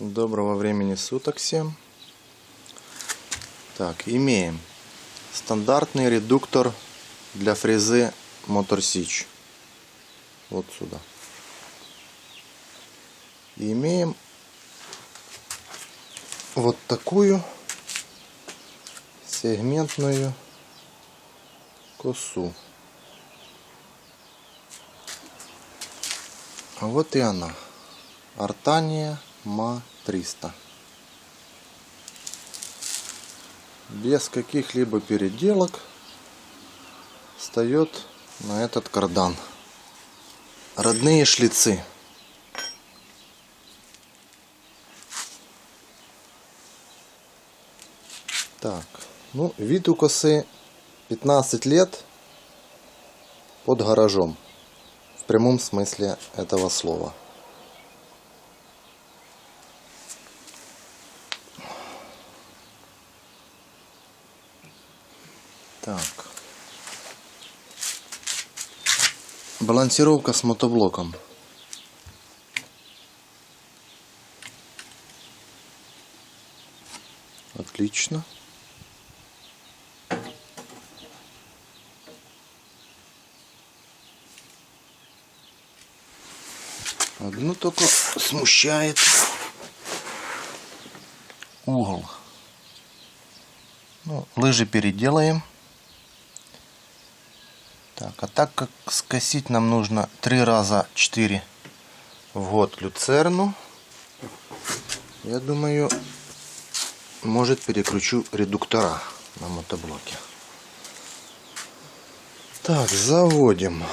Доброго времени суток всем. Так, имеем стандартный редуктор для фрезы Мотор Сич. Вот сюда. И имеем вот такую сегментную косу. А вот и она. Артания МА 300. Без каких-либо переделок встает на этот кардан. Родные шлицы. Так, ну, вид у косы 15 лет под гаражом. В прямом смысле этого слова. Так. Балансировка с мотоблоком. Отлично. Одно только смущает угол. Ну, лыжи переделаем. Так, а так как скосить нам нужно 3 раза 4 в год люцерну, я думаю, может, перекручу редуктора на мотоблоке. Так, заводим.